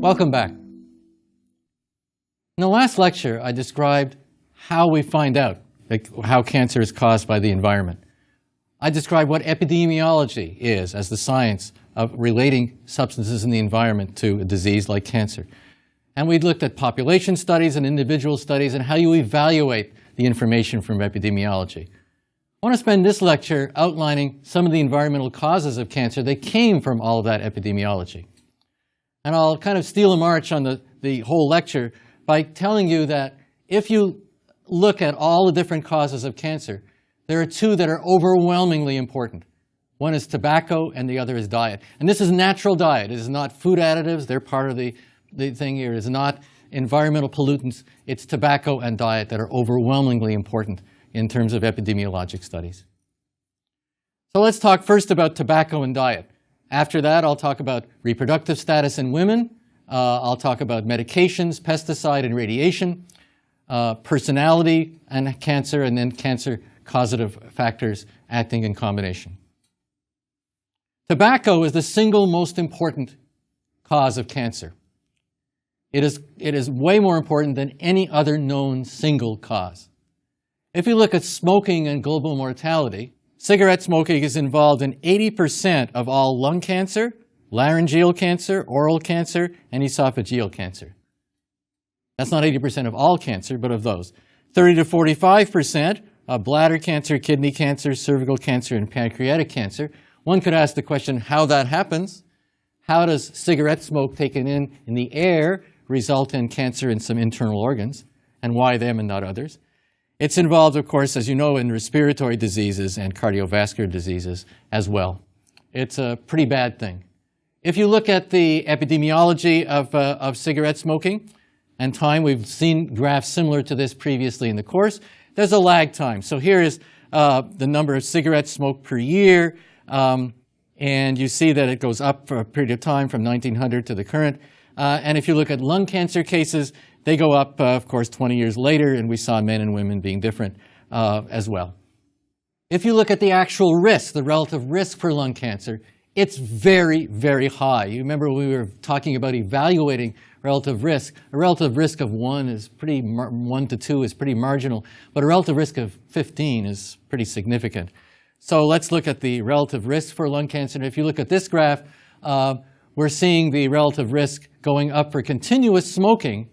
Welcome back. In the last lecture, I described how we find out how cancer is caused by the environment. I described what epidemiology is as the science of relating substances in the environment to a disease like cancer. And we looked at population studies and individual studies and how you evaluate the information from epidemiology. I want to spend this lecture outlining some of the environmental causes of cancer that came from all of that epidemiology. And I'll kind of steal a march on the whole lecture by telling you that if you look at all the different causes of cancer, there are two that are overwhelmingly important. One is tobacco and the other is diet. And this is natural diet. It is not food additives. They're part of the thing here. It is not environmental pollutants. It's tobacco and diet that are overwhelmingly important in terms of epidemiologic studies. So let's talk first about tobacco and diet. After that, I'll talk about reproductive status in women. I'll talk about medications, pesticide and radiation, personality and cancer, and then cancer causative factors acting in combination. Tobacco is the single most important cause of cancer. It is way more important than any other known single cause. If you look at smoking and global mortality, cigarette smoking is involved in 80% of all lung cancer, laryngeal cancer, oral cancer, and esophageal cancer. That's not 80% of all cancer, but of those. 30 to 45% of bladder cancer, kidney cancer, cervical cancer, and pancreatic cancer. One could ask the question how that happens. How does cigarette smoke taken in the air result in cancer in some internal organs, and why them and not others? It's involved, of course, as you know, in respiratory diseases and cardiovascular diseases as well. It's a pretty bad thing. If you look at the epidemiology of cigarette smoking and time, we've seen graphs similar to this previously in the course. There's a lag time. So here is the number of cigarettes smoked per year, and you see that it goes up for a period of time from 1900 to the current. And if you look at lung cancer cases, they go up, of course, 20 years later, and we saw men and women being different as well. If you look at the actual risk, the relative risk for lung cancer, it's very, very high. You remember we were talking about evaluating relative risk. A relative risk of 1 to 2 is pretty marginal, but a relative risk of 15 is pretty significant. So let's look at the relative risk for lung cancer. And if you look at this graph, we're seeing the relative risk going up for continuous smoking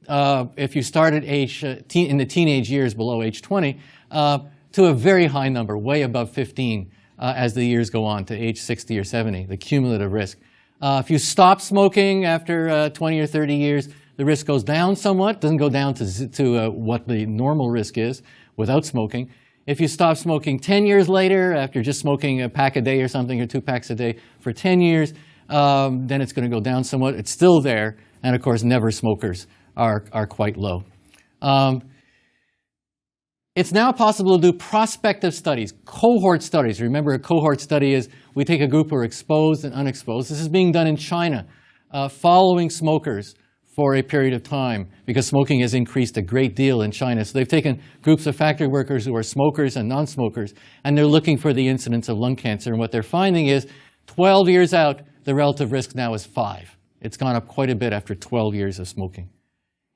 if you start at in the teenage years below age 20 to a very high number, way above 15 as the years go on to age 60 or 70, the cumulative risk. If you stop smoking after 20 or 30 years, the risk goes down somewhat. Doesn't go down to what the normal risk is without smoking. If you stop smoking 10 years later, after just smoking a pack a day or something, or 2 packs a day for 10 years, then it's going to go down somewhat. It's still there, and of course, never smokers are quite low. It's now possible to do prospective studies, cohort studies. Remember, a cohort study is we take a group who are exposed and unexposed. This is being done in China, following smokers for a period of time, because smoking has increased a great deal in China. So they've taken groups of factory workers who are smokers and non-smokers, and they're looking for the incidence of lung cancer. And what they're finding is 12 years out, the relative risk now is 5. It's gone up quite a bit after 12 years of smoking.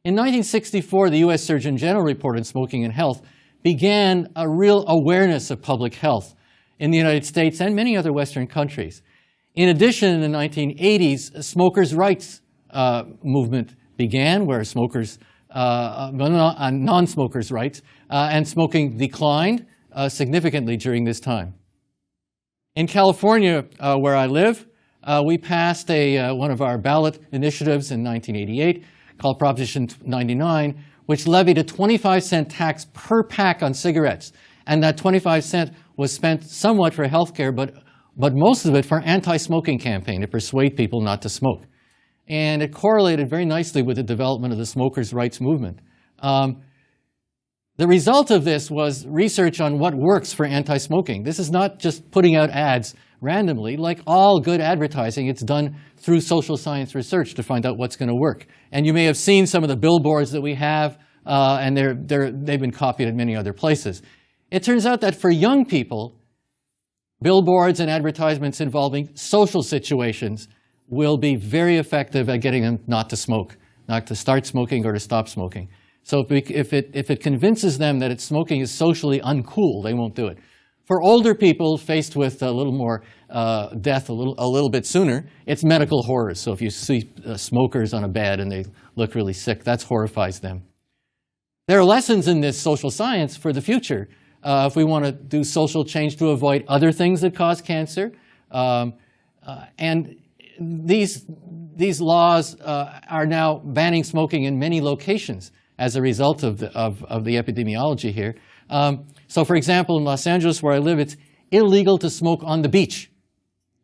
In 1964, the US Surgeon General report on smoking and health began a real awareness of public health in the United States and many other Western countries. In addition, in the 1980s, a smokers' rights movement began, where smokers, non-smokers' rights, and smoking declined significantly during this time. In California, where I live, we passed one of our ballot initiatives in 1988 called Proposition 99, which levied a 25-cent tax per pack on cigarettes. And that 25 cents was spent somewhat for health care, but most of it for anti-smoking campaign to persuade people not to smoke. And it correlated very nicely with the development of the smokers' rights movement. The result of this was research on what works for anti-smoking. This is not just putting out ads randomly. Like all good advertising, it's done through social science research to find out what's going to work. And you may have seen some of the billboards that we have, and they've been copied in many other places. It turns out that for young people, billboards and advertisements involving social situations will be very effective at getting them not to smoke, not to start smoking or to stop smoking. So if it convinces them that smoking is socially uncool, they won't do it. For older people faced with a little more death a little bit sooner, it's medical horrors. So if you see smokers on a bed and they look really sick, that horrifies them. There are lessons in this social science for the future. If we want to do social change to avoid other things that cause cancer. And these laws are now banning smoking in many locations as a result of the epidemiology here. So for example, in Los Angeles, where I live, it's illegal to smoke on the beach.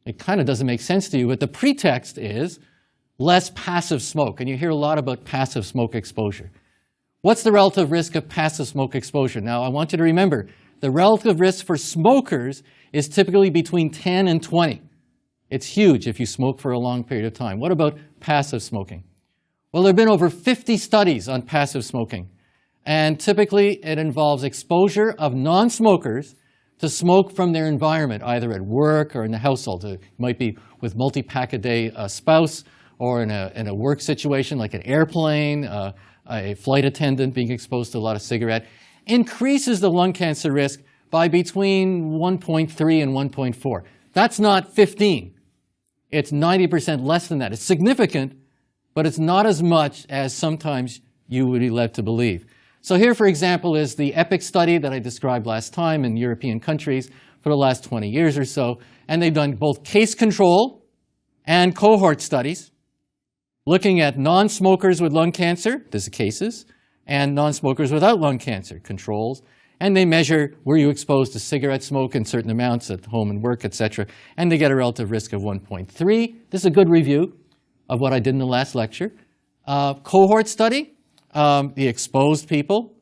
It kind of doesn't make sense to you, but the pretext is less passive smoke. And you hear a lot about passive smoke exposure. What's the relative risk of passive smoke exposure? Now, I want you to remember, the relative risk for smokers is typically between 10 and 20. It's huge if you smoke for a long period of time. What about passive smoking? Well, there have been over 50 studies on passive smoking. And typically, it involves exposure of non-smokers to smoke from their environment, either at work or in the household. It might be with multi-pack-a-day spouse, or in a work situation like an airplane, a flight attendant being exposed to a lot of cigarette, increases the lung cancer risk by between 1.3 and 1.4. That's not 15. It's 90% less than that. It's significant, but it's not as much as sometimes you would be led to believe. So here, for example, is the EPIC study that I described last time in European countries for the last 20 years or so. And they've done both case control and cohort studies looking at non-smokers with lung cancer, this is cases, and non-smokers without lung cancer, controls. And they measure, were you exposed to cigarette smoke in certain amounts at home and work, et cetera. And they get a relative risk of 1.3. This is a good review of what I did in the last lecture. Cohort study, the exposed people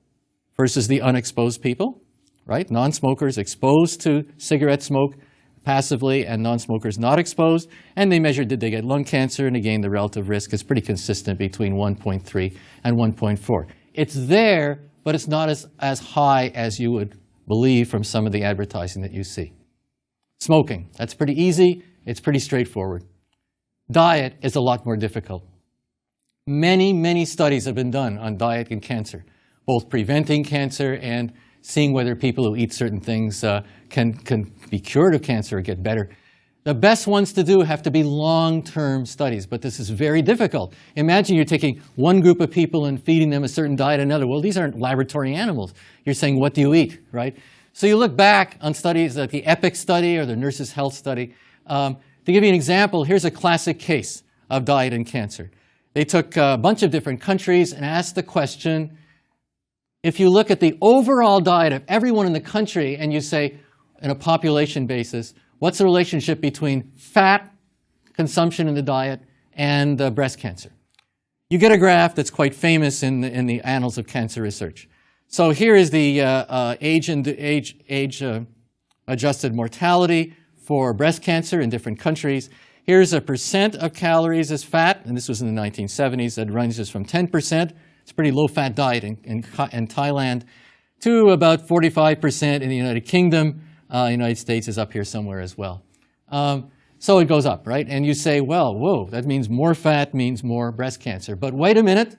versus the unexposed people, right? Non-smokers exposed to cigarette smoke passively and non-smokers not exposed. And they measured, did they get lung cancer? And again, the relative risk is pretty consistent between 1.3 and 1.4. It's there, but it's not as high as you would believe from some of the advertising that you see. Smoking, that's pretty easy. It's pretty straightforward. Diet is a lot more difficult. Many, many studies have been done on diet and cancer, both preventing cancer and seeing whether people who eat certain things can be cured of cancer or get better. The best ones to do have to be long-term studies, but this is very difficult. Imagine you're taking one group of people and feeding them a certain diet and another. Well, these aren't laboratory animals. You're saying, what do you eat, right? So you look back on studies like the EPIC study or the Nurses' Health study. To give you an example, here's a classic case of diet and cancer. They took a bunch of different countries and asked the question, if you look at the overall diet of everyone in the country and you say, on a population basis, what's the relationship between fat consumption in the diet and breast cancer? You get a graph that's quite famous in the annals of cancer research. So here is the age-adjusted mortality for breast cancer in different countries. Here's a percent of calories as fat, and this was in the 1970s. That ranges from 10%, it's a pretty low-fat diet in Thailand, to about 45% in the United Kingdom. United States is up here somewhere as well. So it goes up, right? And you say, well, whoa, that means more fat means more breast cancer. But wait a minute.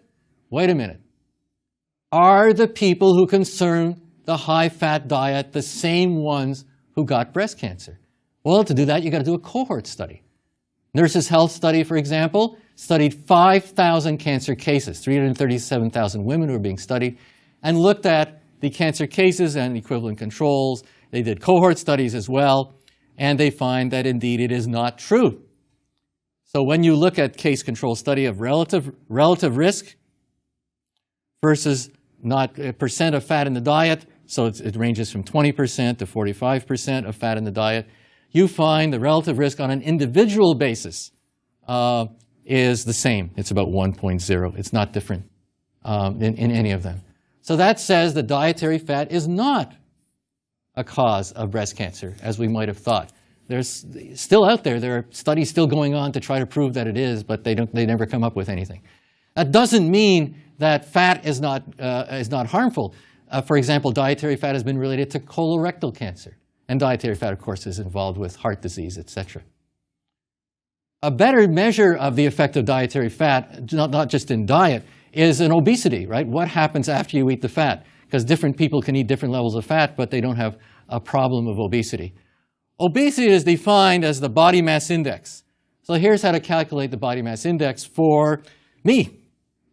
Are the people who consume the high-fat diet the same ones who got breast cancer? Well, to do that, you've got to do a cohort study. Nurses' Health study, for example, studied 5,000 cancer cases, 337,000 women who were being studied, and looked at the cancer cases and equivalent controls. They did cohort studies as well, and they find that indeed it is not true. So when you look at case control study of relative risk versus not a percent of fat in the diet, so it ranges from 20% to 45% of fat in the diet, you find the relative risk on an individual basis is the same. It's about 1.0. It's not different in any of them. So that says that dietary fat is not a cause of breast cancer, as we might have thought. There's still out there. There are studies still going on to try to prove that it is, but they never come up with anything. That doesn't mean that fat is not harmful. For example, dietary fat has been related to colorectal cancer. And dietary fat, of course, is involved with heart disease, etc. A better measure of the effect of dietary fat, not just in diet, is in obesity, right? What happens after you eat the fat? Because different people can eat different levels of fat, but they don't have a problem of obesity. Obesity is defined as the body mass index. So here's how to calculate the body mass index for me.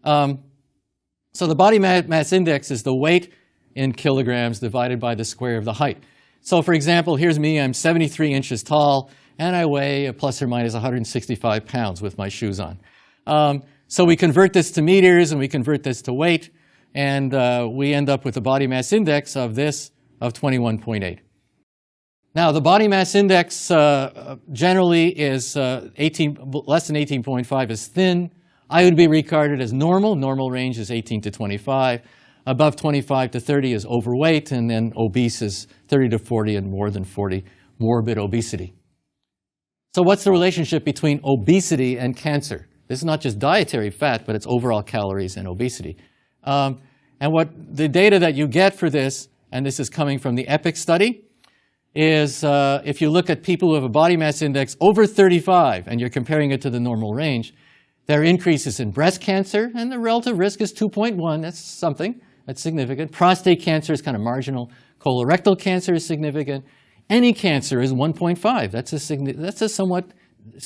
So the body mass index is the weight in kilograms divided by the square of the height. So for example, here's me, I'm 73 inches tall, and I weigh plus or minus 165 pounds with my shoes on. So we convert this to meters and we convert this to weight, and we end up with a body mass index of 21.8. Now the body mass index generally is less than 18.5 is thin. I would be regarded as normal. Normal range is 18 to 25. Above 25 to 30 is overweight, and then obese is 30 to 40, and more than 40, morbid obesity. So what's the relationship between obesity and cancer? This is not just dietary fat, but it's overall calories and obesity. And what the data that you get for this, and this is coming from the EPIC study, is if you look at people who have a body mass index over 35, and you're comparing it to the normal range, there are increases in breast cancer, and the relative risk is 2.1. That's something. That's significant. Prostate cancer is kind of marginal. Colorectal cancer is significant. Any cancer is 1.5. That's a somewhat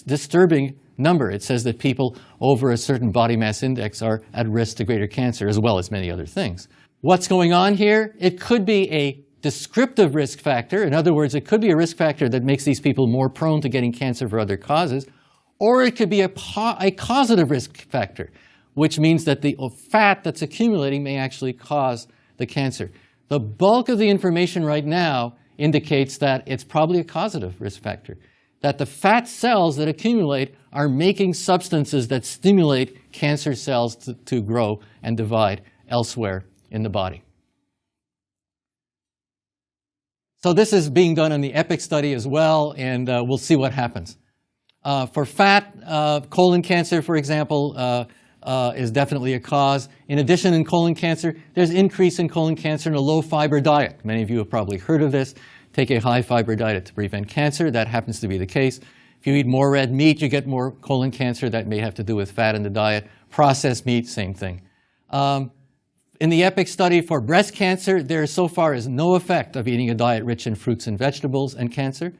disturbing number. It says that people over a certain body mass index are at risk to greater cancer, as well as many other things. What's going on here? It could be a descriptive risk factor. In other words, it could be a risk factor that makes these people more prone to getting cancer for other causes. Or it could be a causative risk factor, which means that the fat that's accumulating may actually cause the cancer. The bulk of the information right now indicates that it's probably a causative risk factor, that the fat cells that accumulate are making substances that stimulate cancer cells to grow and divide elsewhere in the body. So this is being done in the EPIC study as well, and we'll see what happens. For fat, colon cancer, for example, is definitely a cause. In addition, in colon cancer, there's increase in colon cancer in a low-fiber diet. Many of you have probably heard of this. Take a high-fiber diet to prevent cancer. That happens to be the case. If you eat more red meat, you get more colon cancer. That may have to do with fat in the diet. Processed meat, same thing. In the EPIC study for breast cancer, there so far is no effect of eating a diet rich in fruits and vegetables and cancer.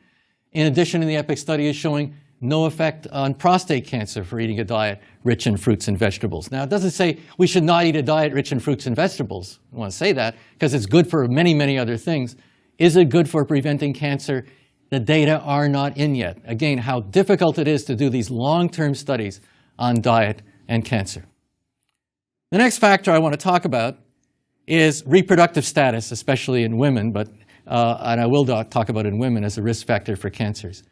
In addition, in the EPIC study is showing no effect on prostate cancer for eating a diet rich in fruits and vegetables. Now, it doesn't say we should not eat a diet rich in fruits and vegetables. I want to say that because it's good for many, many other things. Is it good for preventing cancer? The data are not in yet. Again, how difficult it is to do these long-term studies on diet and cancer. The next factor I want to talk about is reproductive status, especially in women, and I will talk about in women as a risk factor for cancers.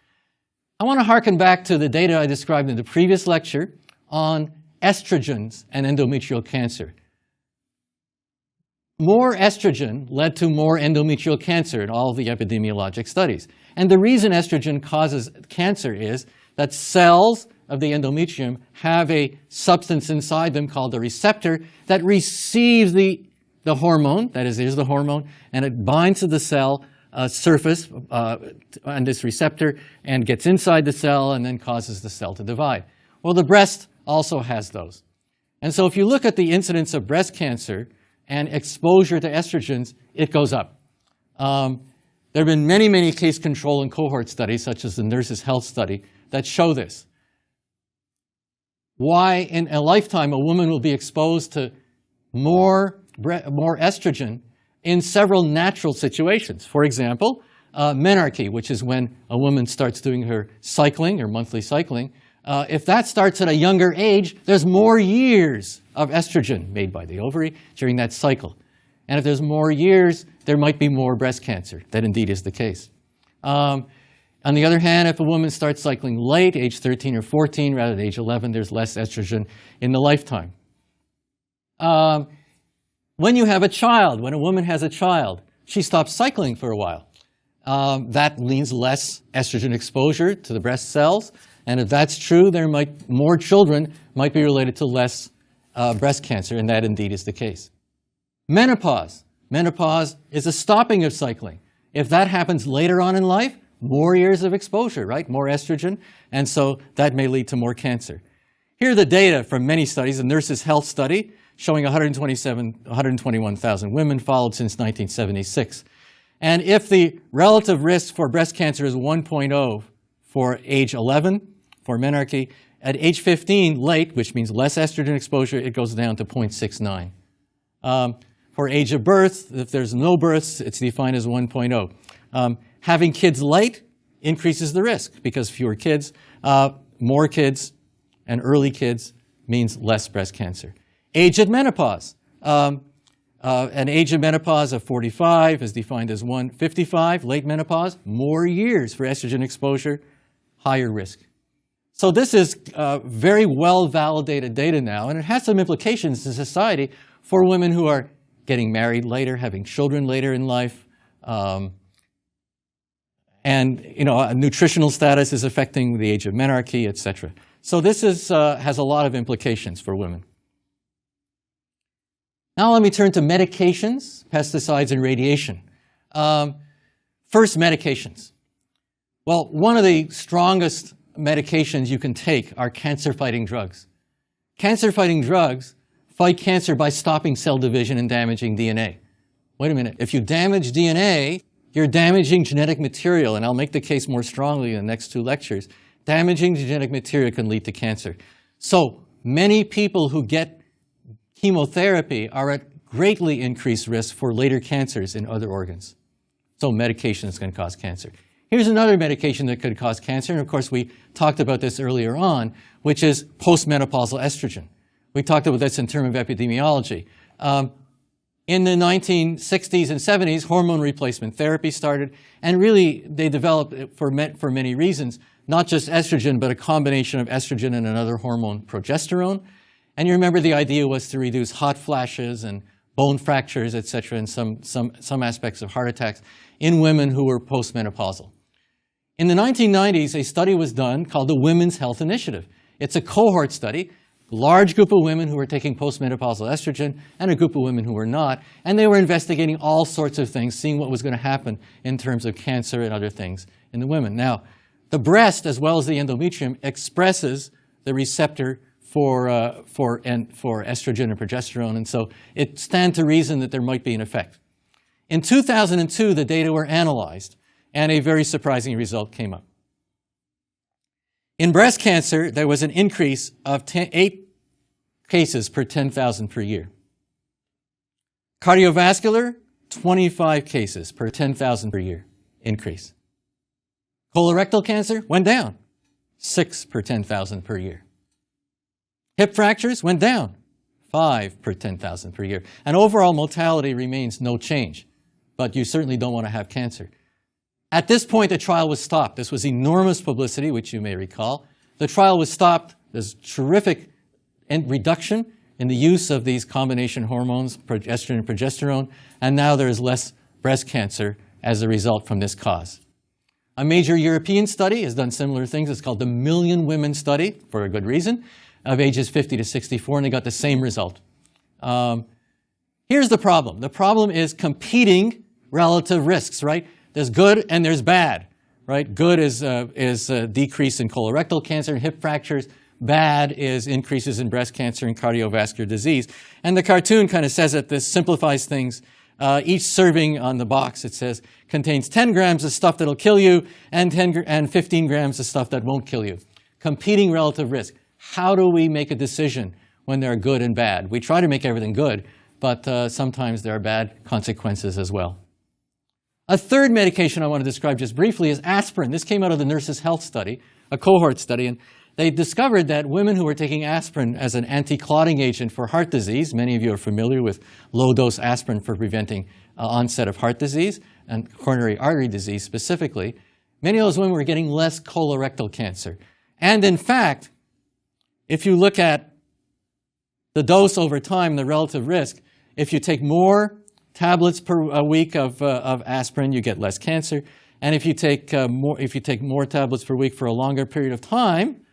I want to harken back to the data I described in the previous lecture on estrogens and endometrial cancer. More estrogen led to more endometrial cancer in all of the epidemiologic studies. And the reason estrogen causes cancer is that cells of the endometrium have a substance inside them called a receptor that receives the hormone, that is, here's the hormone, and it binds to the cell surface on this receptor and gets inside the cell and then causes the cell to divide. Well, the breast also has those. And so if you look at the incidence of breast cancer and exposure to estrogens, it goes up. There have been many, many case control and cohort studies, such as the Nurses' Health Study, that show this. Why in a lifetime a woman will be exposed to more estrogen in several natural situations. For example, menarche, which is when a woman starts doing her cycling, her monthly cycling. If that starts at a younger age, there's more years of estrogen made by the ovary during that cycle. And if there's more years, there might be more breast cancer. That indeed is the case. On the other hand, if a woman starts cycling late, age 13 or 14, rather than age 11, there's less estrogen in the lifetime. When you have a child, when a woman has a child, she stops cycling for a while. That means less estrogen exposure to the breast cells. And if that's true, more children might be related to less breast cancer, and that indeed is the case. Menopause. Menopause is a stopping of cycling. If that happens later on in life, more years of exposure, right? More estrogen, and so that may lead to more cancer. Here are the data from many studies. The Nurses' Health Study showing 121,000 women followed since 1976. And if the relative risk for breast cancer is 1.0 for age 11, for menarche, at age 15, late, which means less estrogen exposure, it goes down to 0.69. For age of birth, if there's no births, it's defined as 1.0. Having kids late increases the risk because fewer kids, more kids, and early kids means less breast cancer. Age at menopause. An age of menopause of 45 is defined as 55, late menopause, more years for estrogen exposure, higher risk. So this is very well-validated data now, and it has some implications in society for women who are getting married later, having children later in life, and nutritional status is affecting the age of menarche, etc. So this is, has a lot of implications for women. Now let me turn to medications, pesticides, and radiation. First, medications. Well, one of the strongest medications you can take are cancer-fighting drugs. Cancer-fighting drugs fight cancer by stopping cell division and damaging DNA. Wait a minute, if you damage DNA, you're damaging genetic material, and I'll make the case more strongly in the next two lectures. Damaging genetic material can lead to cancer. So many people who get chemotherapy are at greatly increased risk for later cancers in other organs. So medication is going to cause cancer. Here's another medication that could cause cancer, and of course we talked about this earlier on, which is postmenopausal estrogen. We talked about this in terms of epidemiology. In the 1960s and 70s, hormone replacement therapy started, and really they developed it for many reasons, not just estrogen, but a combination of estrogen and another hormone, progesterone. And you remember the idea was to reduce hot flashes and bone fractures, et cetera, and some aspects of heart attacks in women who were postmenopausal. In the 1990s, a study was done called the Women's Health Initiative. It's a cohort study, large group of women who were taking postmenopausal estrogen and a group of women who were not, and they were investigating all sorts of things, seeing what was going to happen in terms of cancer and other things in the women. Now, the breast, as well as the endometrium, expresses the receptor for estrogen and progesterone, and so it stands to reason that there might be an effect. In 2002, the data were analyzed, and a very surprising result came up. In breast cancer, there was an increase of 8 cases per 10,000 per year. Cardiovascular, 25 cases per 10,000 per year increase. Colorectal cancer went down, 6 per 10,000 per year. Hip fractures went down, 5 per 10,000 per year. And overall mortality remains no change, but you certainly don't want to have cancer. At this point, the trial was stopped. This was enormous publicity, which you may recall. The trial was stopped. There's terrific reduction in the use of these combination hormones, estrogen and progesterone, and now there is less breast cancer as a result from this cause. A major European study has done similar things. It's called the Million Women Study, for a good reason, of ages 50 to 64, and they got the same result. Here's the problem. The problem is competing relative risks, right? There's good and there's bad, right? Good is a decrease in colorectal cancer and hip fractures. Bad is increases in breast cancer and cardiovascular disease. And the cartoon kind of says that this simplifies things. Each serving on the box, it says, contains 10 grams of stuff that'll kill you and 15 grams of stuff that won't kill you. Competing relative risk. How do we make a decision when there are good and bad? We try to make everything good, but sometimes there are bad consequences as well. A third medication I want to describe just briefly is aspirin. This came out of the Nurses' Health Study, a cohort study, and they discovered that women who were taking aspirin as an anti-clotting agent for heart disease, many of you are familiar with low-dose aspirin for preventing onset of heart disease and coronary artery disease specifically, many of those women were getting less colorectal cancer. And in fact, if you look at the dose over time, the relative risk, if you take more tablets per week of aspirin, you get less cancer. And if you take more tablets per week for a longer period of time,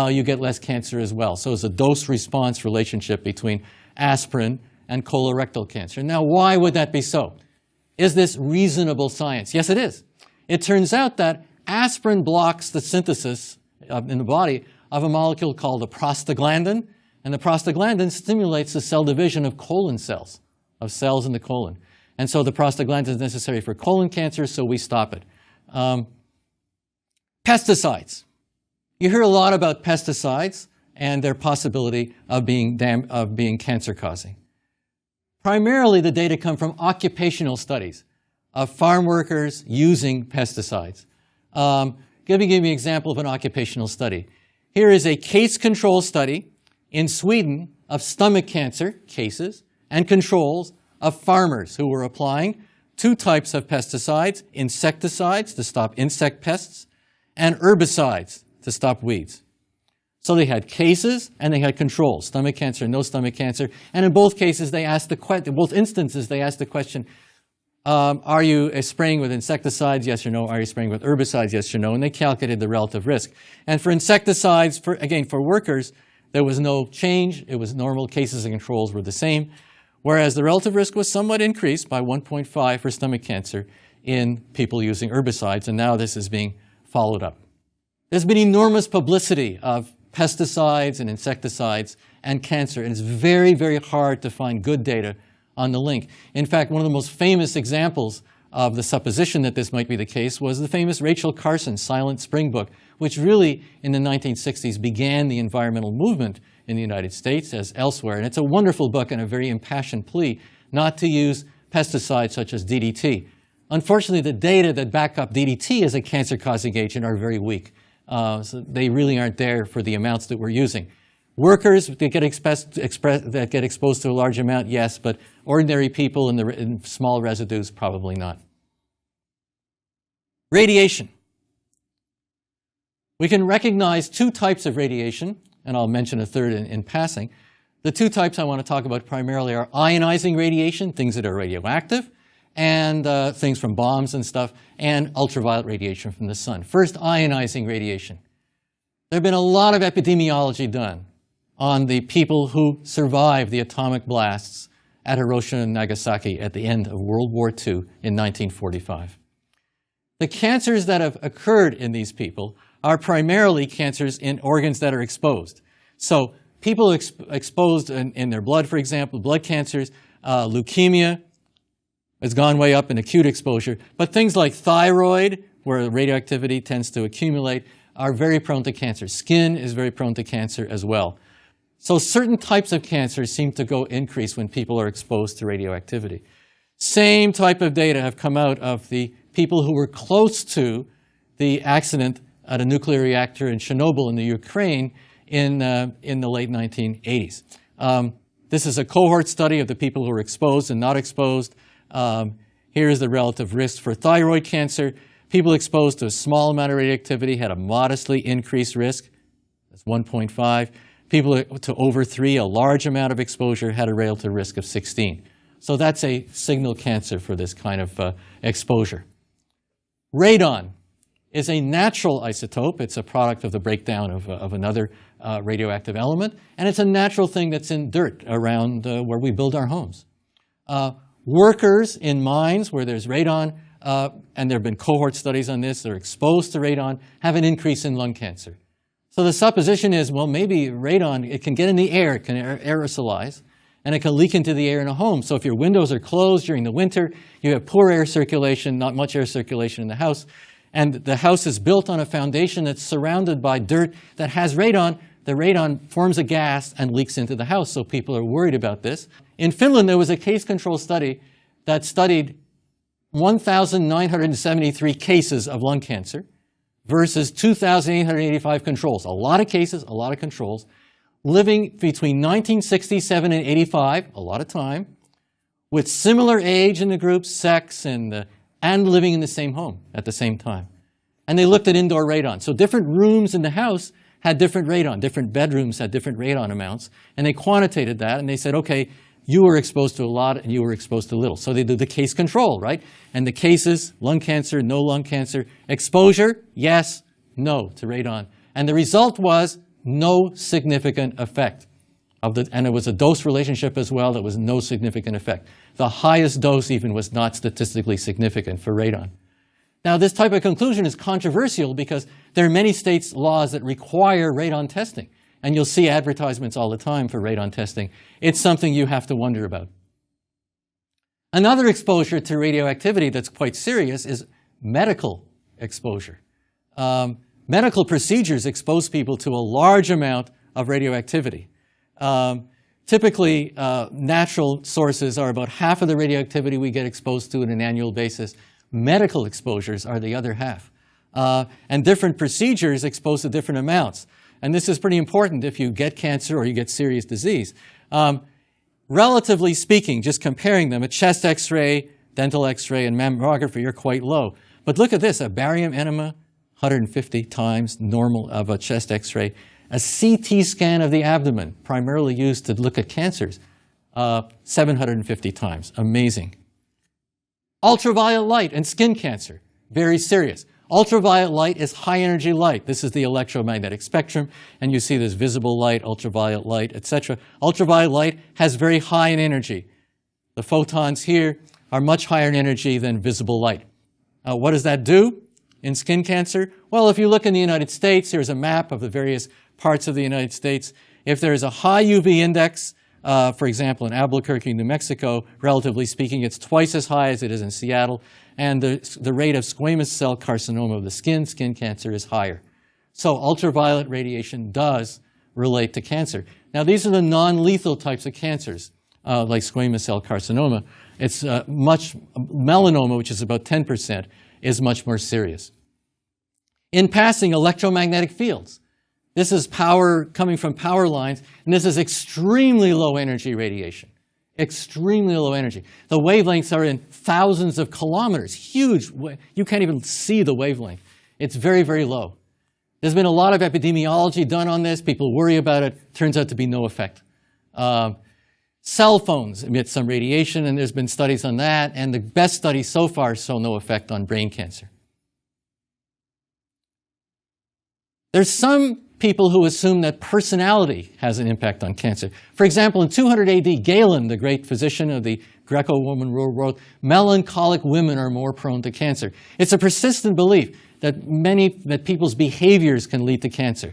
you get less cancer as well. So it's a dose-response relationship between aspirin and colorectal cancer. Now, why would that be so? Is this reasonable science? Yes, it is. It turns out that aspirin blocks the synthesis in the body of a molecule called a prostaglandin, and the prostaglandin stimulates the cell division of colon cells, of cells in the colon. And so the prostaglandin is necessary for colon cancer, so we stop it. Pesticides. You hear a lot about pesticides and their possibility of being cancer-causing. Primarily, the data come from occupational studies of farm workers using pesticides. Let me give you an example of an occupational study. Here is a case control study in Sweden of stomach cancer cases and controls of farmers who were applying two types of pesticides: insecticides to stop insect pests and herbicides to stop weeds. So they had cases and they had controls, stomach cancer, no stomach cancer. And in both cases, they asked in both instances, they asked the question, are you spraying with insecticides, yes or no? Are you spraying with herbicides, yes or no? And they calculated the relative risk. And for insecticides, again, for workers, there was no change. It was normal. Cases and controls were the same. Whereas the relative risk was somewhat increased by 1.5 for stomach cancer in people using herbicides. And now this is being followed up. There's been enormous publicity of pesticides and insecticides and cancer, and it's very, very hard to find good data on the link. In fact, one of the most famous examples of the supposition that this might be the case was the famous Rachel Carson Silent Spring book, which really in the 1960s began the environmental movement in the United States as elsewhere. And it's a wonderful book and a very impassioned plea not to use pesticides such as DDT. Unfortunately, the data that back up DDT as a cancer-causing agent are very weak. So they really aren't there for the amounts that we're using. Workers that get exposed to a large amount, yes, but ordinary people in small residues, probably not. Radiation. We can recognize two types of radiation, and I'll mention a third in passing. The two types I want to talk about primarily are ionizing radiation, things that are radioactive, and things from bombs and stuff, and ultraviolet radiation from the sun. First, ionizing radiation. There have been a lot of epidemiology done on the people who survived the atomic blasts at Hiroshima and Nagasaki at the end of World War II in 1945. The cancers that have occurred in these people are primarily cancers in organs that are exposed. So people exposed in their blood, for example, blood cancers, leukemia, has gone way up in acute exposure. But things like thyroid, where the radioactivity tends to accumulate, are very prone to cancer. Skin is very prone to cancer as well. So certain types of cancers seem to increase when people are exposed to radioactivity. Same type of data have come out of the people who were close to the accident at a nuclear reactor in Chernobyl in the Ukraine in the late 1980s. This is a cohort study of the people who were exposed and not exposed. Here is the relative risk for thyroid cancer. People exposed to a small amount of radioactivity had a modestly increased risk. That's 1.5. People to over 3, a large amount of exposure, had a relative risk of 16. So that's a signal cancer for this kind of exposure. Radon is a natural isotope. It's a product of the breakdown of another radioactive element. And it's a natural thing that's in dirt around where we build our homes. Workers in mines where there's radon, and there have been cohort studies on this, they're exposed to radon, have an increase in lung cancer. So the supposition is, well, maybe radon, it can get in the air, it can aerosolize, and it can leak into the air in a home. So if your windows are closed during the winter, you have poor air circulation, not much air circulation in the house, and the house is built on a foundation that's surrounded by dirt that has radon, the radon forms a gas and leaks into the house, so people are worried about this. In Finland, there was a case control study that studied 1,973 cases of lung cancer versus 2,885 controls. A lot of cases, a lot of controls, living between 1967 and 85, a lot of time, with similar age in the group, sex, and living in the same home at the same time. And they looked at indoor radon. So different rooms in the house had different radon. Different bedrooms had different radon amounts. And they quantitated that, and they said, okay, you were exposed to a lot and you were exposed to little. So they did the case control, right? And the cases, lung cancer, no lung cancer, exposure, yes, no to radon. And the result was no significant effect. And it was a dose relationship as well. There was no significant effect. The highest dose even was not statistically significant for radon. Now, this type of conclusion is controversial because there are many states' laws that require radon testing. And you'll see advertisements all the time for radon testing. It's something you have to wonder about. Another exposure to radioactivity that's quite serious is medical exposure. Medical procedures expose people to a large amount of radioactivity. Typically, natural sources are about half of the radioactivity we get exposed to on an annual basis. Medical exposures are the other half. And different procedures expose to different amounts. And this is pretty important if you get cancer or you get serious disease. Relatively speaking, just comparing them, a chest x-ray, dental x-ray, and mammography are quite low. But look at this, a barium enema, 150 times normal of a chest x-ray. A CT scan of the abdomen, primarily used to look at cancers, 750 times. Amazing. Ultraviolet light and skin cancer, very serious. Ultraviolet light is high energy light. This is the electromagnetic spectrum, and you see this visible light, ultraviolet light, etc. Ultraviolet light has very high in energy. The photons here are much higher in energy than visible light. What does that do in skin cancer? Well, if you look in the United States, here's a map of the various parts of the United States. If there is a high UV index, for example, in Albuquerque, New Mexico, relatively speaking, it's twice as high as it is in Seattle, and the rate of squamous cell carcinoma of the skin cancer, is higher. So ultraviolet radiation does relate to cancer. Now, these are the non-lethal types of cancers, like squamous cell carcinoma. It's melanoma, which is about 10%, is much more serious. In passing, electromagnetic fields. This is power coming from power lines, and this is extremely low energy radiation. Extremely low energy. The wavelengths are in thousands of kilometers, huge. You can't even see the wavelength. It's very, very low. There's been a lot of epidemiology done on this. People worry about it. Turns out to be no effect. Cell phones emit some radiation, and there's been studies on that, and the best studies so far show no effect on brain cancer. There's some people who assume that personality has an impact on cancer. For example, in 200 AD, Galen, the great physician of the Greco-Roman world, melancholic women are more prone to cancer. It's a persistent belief that people's behaviors can lead to cancer.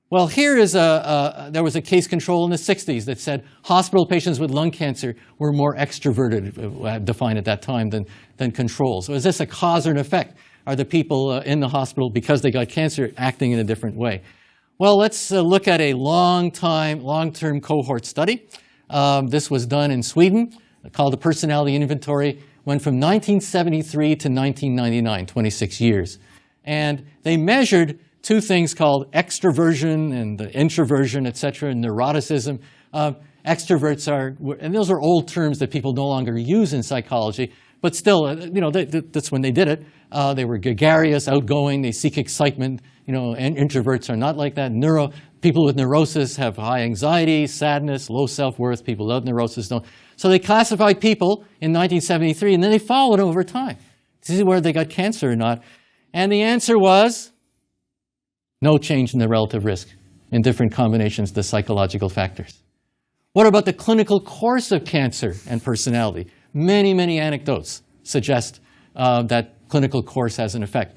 Well, here is there was a case control in the 60s that said hospital patients with lung cancer were more extroverted, defined at that time, than controls. So is this a cause or an effect? Are the people in the hospital, because they got cancer, acting in a different way? Well, let's look at a long-term cohort study. This was done in Sweden, called the Personality Inventory, went from 1973 to 1999, 26 years. And they measured two things called extroversion and introversion, et cetera, and neuroticism. Extroverts are, and those are old terms that people no longer use in psychology, but still, that's when they did it. They were gregarious, outgoing, they seek excitement. And introverts are not like that. People with neurosis have high anxiety, sadness, low self-worth. People without neurosis don't. So they classified people in 1973, and then they followed over time to see whether they got cancer or not. And the answer was no change in the relative risk in different combinations of the psychological factors. What about the clinical course of cancer and personality? Many, many anecdotes suggest that clinical course has an effect.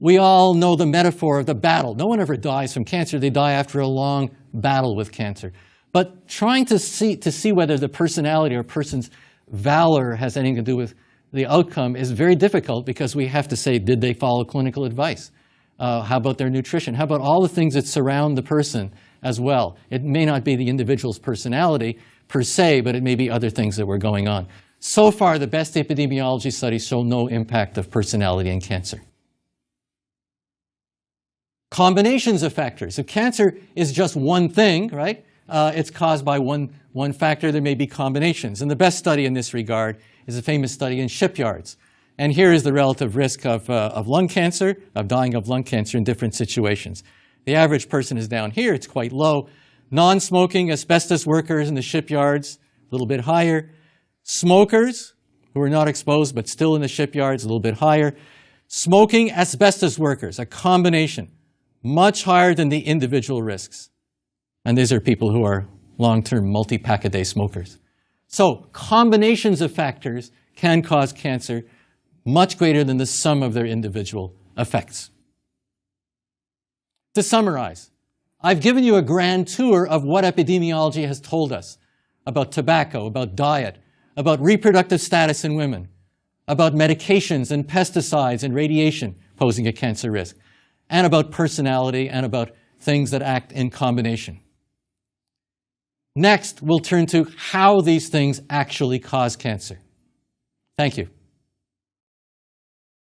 We all know the metaphor of the battle. No one ever dies from cancer. They die after a long battle with cancer. But trying to see whether the personality or person's valor has anything to do with the outcome is very difficult, because we have to say, did they follow clinical advice? How about their nutrition? How about all the things that surround the person as well? It may not be the individual's personality per se, but it may be other things that were going on. So far, the best epidemiology studies show no impact of personality in cancer. Combinations of factors. If cancer is just one thing, right? It's caused by one factor. There may be combinations. And the best study in this regard is a famous study in shipyards. And here is the relative risk of lung cancer, of dying of lung cancer in different situations. The average person is down here. It's quite low. Non-smoking asbestos workers in the shipyards, a little bit higher. Smokers who are not exposed but still in the shipyards, a little bit higher. Smoking asbestos workers, a combination, much higher than the individual risks. And these are people who are long-term multi-pack-a-day smokers. So combinations of factors can cause cancer. much greater than the sum of their individual effects. To summarize, I've given you a grand tour of what epidemiology has told us about tobacco, about diet, about reproductive status in women, about medications and pesticides and radiation posing a cancer risk, and about personality and about things that act in combination. Next, we'll turn to how these things actually cause cancer. Thank you.